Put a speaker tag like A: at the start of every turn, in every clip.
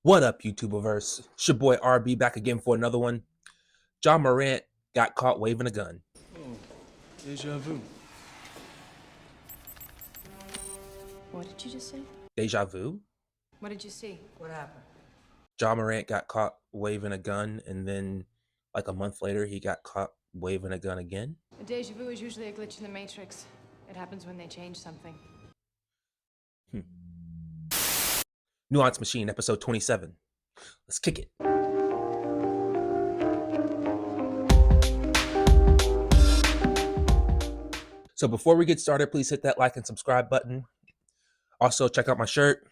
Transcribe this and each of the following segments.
A: What up, YouTubeverse? It's your boy RB back again for another one. Ja Morant got caught waving a gun.
B: Oh, deja vu.
C: What did you just say?
A: Deja vu?
C: What did you see? What happened?
A: Ja Morant got caught waving a gun, and then like a month later, he got caught waving a gun again.
C: A deja vu is usually a glitch in the Matrix. It happens when they change something.
A: Nuance Machine, episode 27. Let's kick it. So before we get started, please hit that like and subscribe button. Also, check out my shirt.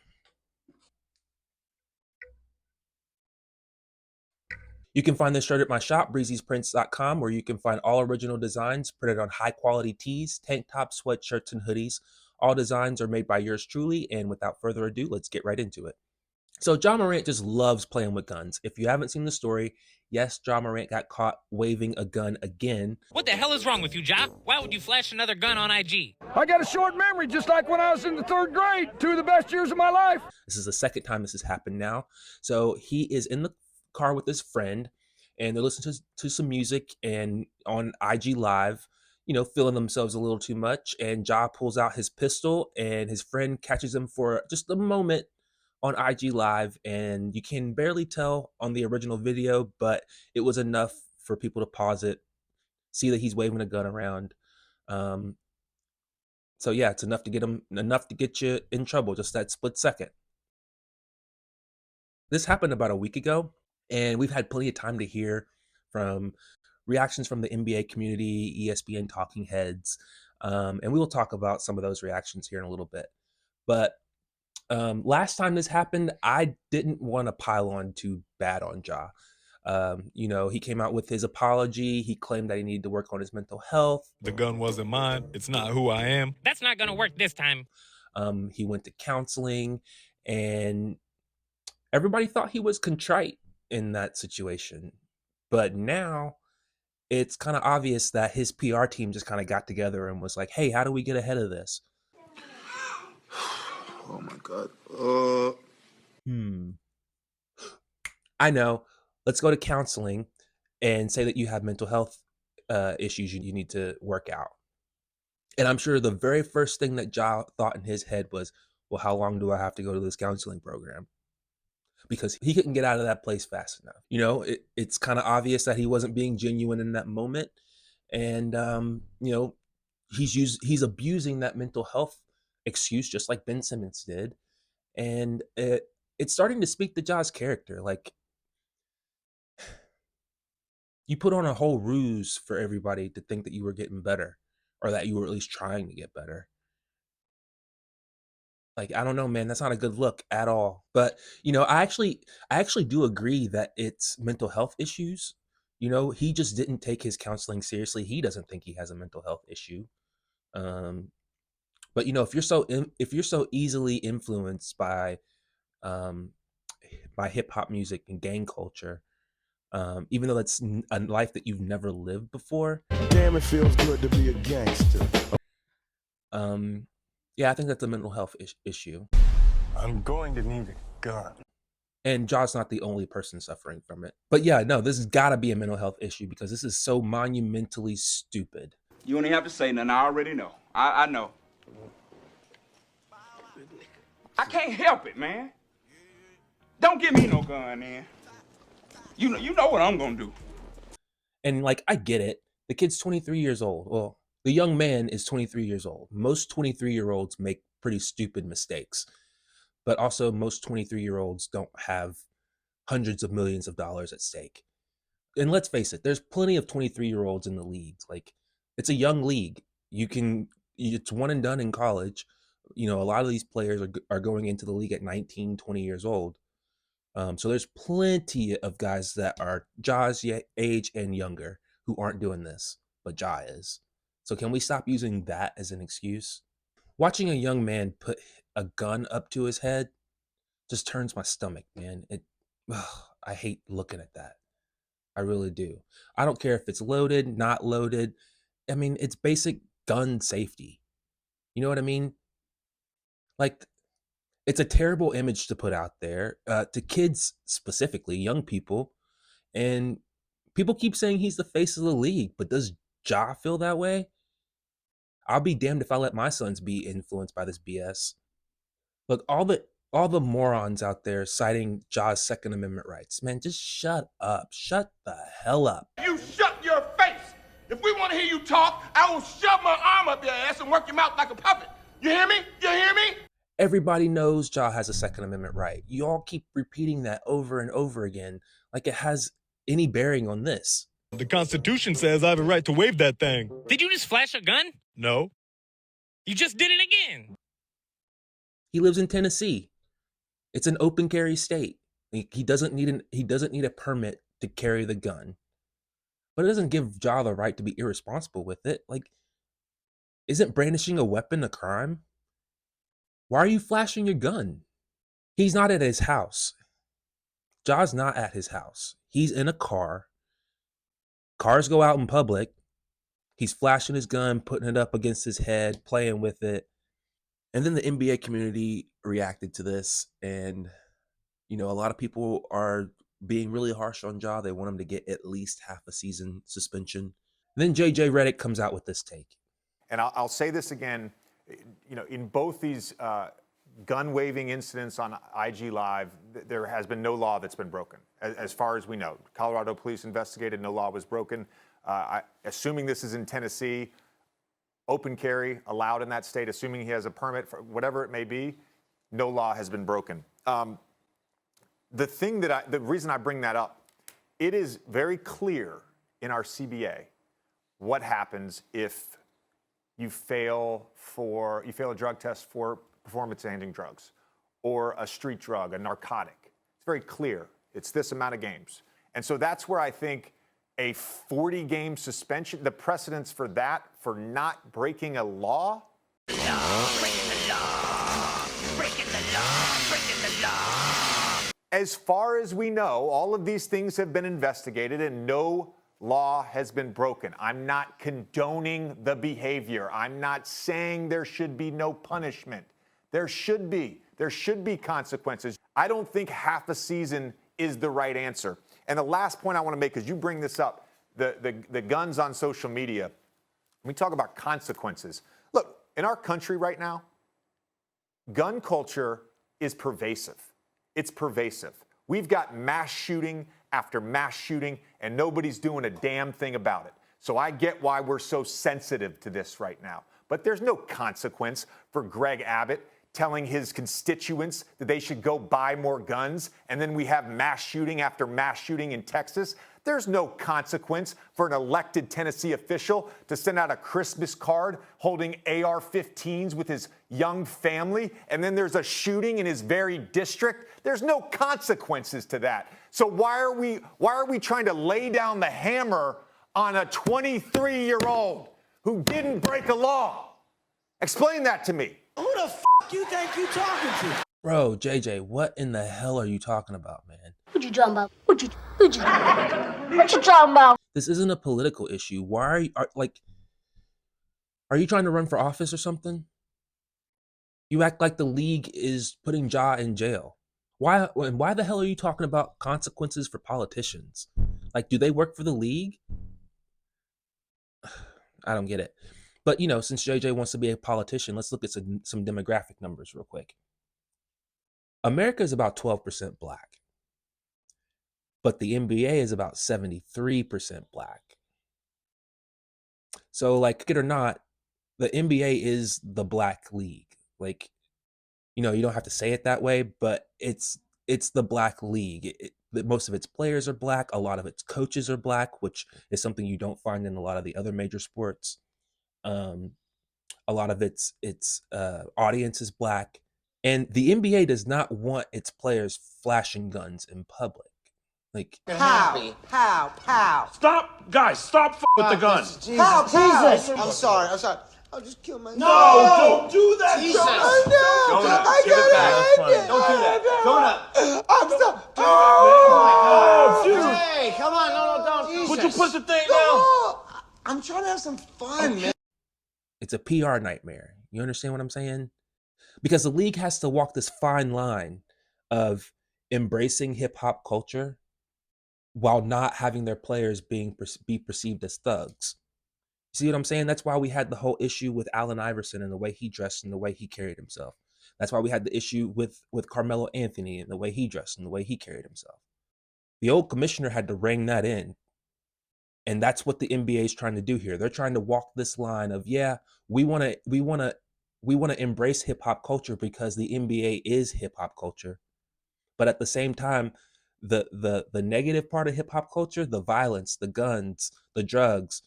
A: You can find this shirt at my shop, breezysprints.com, where you can find all original designs printed on high-quality tees, tank tops, sweatshirts, and hoodies. All designs are made by yours truly, and without further ado, let's get right into it. So Ja Morant just loves playing with guns. If you haven't seen the story, yes, Ja Morant got caught waving a gun again.
D: What the hell is wrong with you, Ja? Why would you flash another gun on IG?
E: I got a short memory, just like when I was in the third grade. Two of the best years of my life.
A: This is the second time this has happened now. So he is in the car with his friend, and they're listening to some music and on IG Live, feeling themselves a little too much. And Ja pulls out his pistol, and his friend catches him for just a moment on IG Live, and you can barely tell on the original video, but it was enough for people to pause it, see that he's waving a gun around. So yeah, it's enough to get you in trouble, just that split second. This happened about a week ago, and we've had plenty of time to hear from reactions from the NBA community, ESPN talking heads, and we will talk about some of those reactions here in a little bit. But last time this happened, I didn't want to pile on too bad on Ja. He came out with his apology. He claimed that he needed to work on his mental health.
F: The gun wasn't mine. It's not who I am.
D: That's not gonna work this time.
A: He went to counseling, and everybody thought he was contrite in that situation. But now it's kind of obvious that his PR team just kind of got together and was like, hey, how do we get ahead of this?
B: Oh my God.
A: I know. Let's go to counseling and say that you have mental health issues you need to work out. And I'm sure the very first thing that Ja thought in his head was, well, how long do I have to go to this counseling program? Because he couldn't get out of that place fast enough. It's kind of obvious that he wasn't being genuine in that moment. And, he's abusing that mental health excuse just like Ben Simmons did. And it's starting to speak to Ja's character. Like, you put on a whole ruse for everybody to think that you were getting better, or that you were at least trying to get better. Like, I don't know, man, that's not a good look at all. But, I actually do agree that it's mental health issues. He just didn't take his counseling seriously. He doesn't think he has a mental health issue. But if you're so easily influenced by hip hop music and gang culture, even though that's a life that you've never lived before.
E: Damn, it feels good to be a gangster.
A: Yeah, I think that's a mental health issue.
E: I'm going to need a gun.
A: And Ja's not the only person suffering from it. But yeah, no, this has got to be a mental health issue because this is so monumentally stupid.
G: You don't even have to say nothing. I already know. I know. I can't help it, man. Don't give me no gun, man. You know what I'm gonna do.
A: And like, I get it. The kid's 23 years old. Well, the young man is 23 years old. Most 23-year-olds make pretty stupid mistakes. But also, most 23-year-olds don't have hundreds of millions of dollars at stake. And let's face it, there's plenty of 23-year-olds in the league. Like, it's a young league. It's one and done in college. A lot of these players are going into the league at 19, 20 years old. So there's plenty of guys that are Ja's age and younger who aren't doing this, but Ja is. So can we stop using that as an excuse? Watching a young man put a gun up to his head just turns my stomach, man. I hate looking at that. I really do. I don't care if it's loaded, not loaded. I mean, it's basic gun safety. You know what I mean? Like, It's a terrible image to put out there to kids specifically, young people. And people keep saying he's the face of the league, but does Ja feel that way? I'll be damned if I let my sons be influenced by this BS. Look, all the morons out there citing Ja's Second Amendment rights, man, just shut up. Shut the hell up.
G: You shut your face. If we want to hear you talk, I will shove my arm up your ass and work your mouth like a puppet. You hear me? You hear me?
A: Everybody knows Ja has a Second Amendment right. You all keep repeating that over and over again like it has any bearing on this.
F: The Constitution says I have a right to wave that thing.
D: Did you just flash a gun?
F: No.
D: You just did it again.
A: He lives in Tennessee. It's an open carry state. He doesn't need a permit to carry the gun. But it doesn't give Ja the right to be irresponsible with it. Like, isn't brandishing a weapon a crime? Why are you flashing your gun? He's not at his house. Ja's not at his house. He's in a car. Cars go out in public. He's flashing his gun, putting it up against his head, playing with it. And then the NBA community reacted to this. And, a lot of people are being really harsh on Ja. They want him to get at least half a season suspension. And then JJ Redick comes out with this take.
H: And I'll say this again, in both these gun waving incidents on IG Live, there has been no law that's been broken, as far as we know. Colorado police investigated, no law was broken. Assuming this is in Tennessee, open carry allowed in that state, assuming he has a permit for whatever it may be, no law has been broken. The reason I bring that up, it is very clear in our CBA what happens if you fail a drug test for performance-enhancing drugs or a street drug, a narcotic. It's very clear. It's this amount of games. And so that's where I think a 40-game suspension, the precedence for that, for not breaking a law.
D: Breaking the law.
H: As far as we know, all of these things have been investigated and no law has been broken. I'm not condoning the behavior. I'm not saying there should be no punishment. There should be consequences. I don't think half a season is the right answer. And the last point I want to make, because you bring this up, the guns on social media. When we talk about consequences. Look, in our country right now, gun culture is pervasive. It's pervasive. We've got mass shooting after mass shooting, and nobody's doing a damn thing about it. So I get why we're so sensitive to this right now. But there's no consequence for Greg Abbott telling his constituents that they should go buy more guns, and then we have mass shooting after mass shooting in Texas. There's no consequence for an elected Tennessee official to send out a Christmas card holding AR-15s with his young family, and then there's a shooting in his very district. There's no consequences to that. So why are we trying to lay down the hammer on a 23-year-old who didn't break a law? Explain that to me.
I: Who the f*** you think you talking to?
A: Bro, JJ, what in the hell are you talking about, man?
J: What you talking about? What you talking about?
A: This isn't a political issue. Why are you trying to run for office or something? You act like the league is putting Ja in jail. Why the hell are you talking about consequences for politicians? Like, do they work for the league? I don't get it. But, since JJ wants to be a politician, let's look at some demographic numbers real quick. America is about 12% black. But the NBA is about 73% black. So, like it or not, the NBA is the black league. Like, you don't have to say it that way, but it's the black league. Most of its players are black. A lot of its coaches are black, which is something you don't find in a lot of the other major sports. A lot of its audience is black. And the NBA does not want its players flashing guns in public. Like,
I: How?
B: Stop, guys, stop with the gun.
I: How? Jesus! I'm sorry. I'll just kill myself.
B: No, don't do that,
I: Jesus.
B: Jonah.
I: I
B: Give it back. Don't do that. Jonah.
I: I'm sorry.
B: Oh, dude.
I: Hey, come on. No, don't. Jesus.
B: Would you push the thing down?
I: I'm trying to have some fun, man.
A: it's a PR nightmare. You understand what I'm saying? because the league has to walk this fine line of embracing hip hop culture while not having their players be perceived as thugs. See what I'm saying? That's why we had the whole issue with Allen Iverson and the way he dressed and the way he carried himself. That's why we had the issue with Carmelo Anthony and the way he dressed and the way he carried himself. The old commissioner had to rein that in. And that's what the NBA is trying to do here. They're trying to walk this line of, yeah, we want to embrace hip hop culture because the NBA is hip hop culture. But at the same time, the negative part of hip hop culture, the violence, the guns, the drugs,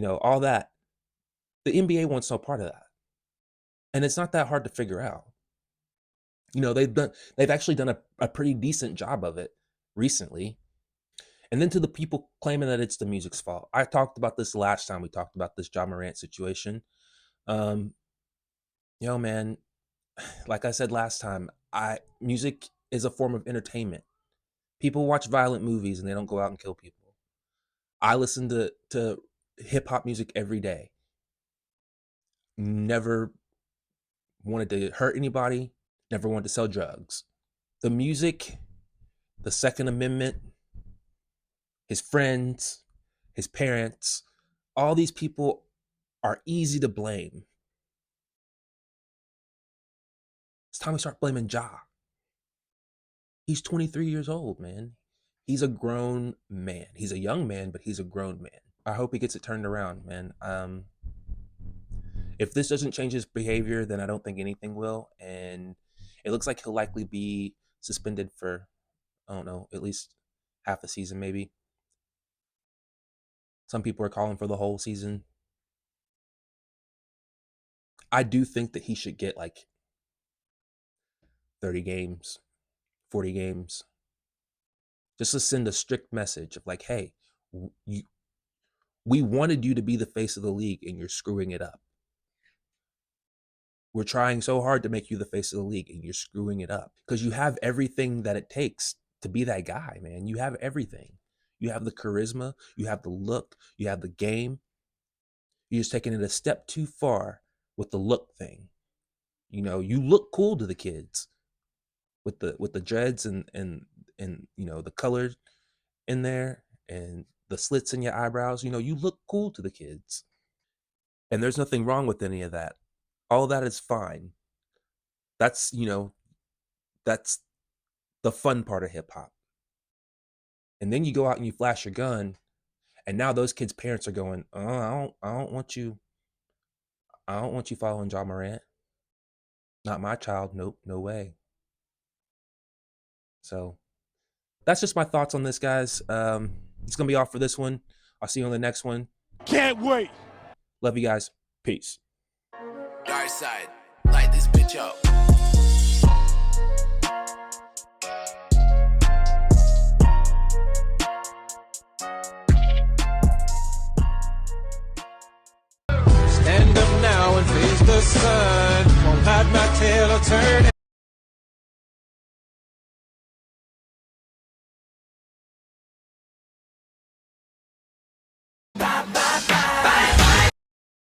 A: all that, the NBA wants no part of that. And it's not that hard to figure out. They've actually done a pretty decent job of it recently. And then to the people claiming that it's the music's fault. I talked about this last time we talked about this Ja Morant situation. Man, like I said last time, music is a form of entertainment. People watch violent movies and they don't go out and kill people. I listen to hip hop music every day. Never wanted to hurt anybody, never wanted to sell drugs. The music, the Second Amendment, his friends, his parents, all these people are easy to blame. It's time we start blaming Ja. He's 23 years old, man. He's a grown man. He's a young man, but he's a grown man. I hope he gets it turned around, man. If this doesn't change his behavior, then I don't think anything will. And it looks like he'll likely be suspended for, I don't know, at least half a season, maybe. Some people are calling for the whole season. I do think that he should get like 30 games, 40 games, just to send a strict message of like, hey, we wanted you to be the face of the league and you're screwing it up. We're trying so hard to make you the face of the league and you're screwing it up because you have everything that it takes to be that guy, man. You have everything. You have the charisma, you have the look, you have the game. You're just taking it a step too far with the look thing. You look cool to the kids with the dreads and the color in there and the slits in your eyebrows. You look cool to the kids. And there's nothing wrong with any of that. All of that is fine. That's the fun part of hip hop. And then you go out and you flash your gun, and now those kids' parents are going, "Oh, I don't want you following Ja Morant. Not my child. Nope, no way." So that's just my thoughts on this, guys. It's gonna be all for this one. I'll see you on the next one.
F: Can't wait.
A: Love you guys. Peace.
K: Dark side, light this bitch up.
L: Stand up now and face the sun. Won't hide my tail or turn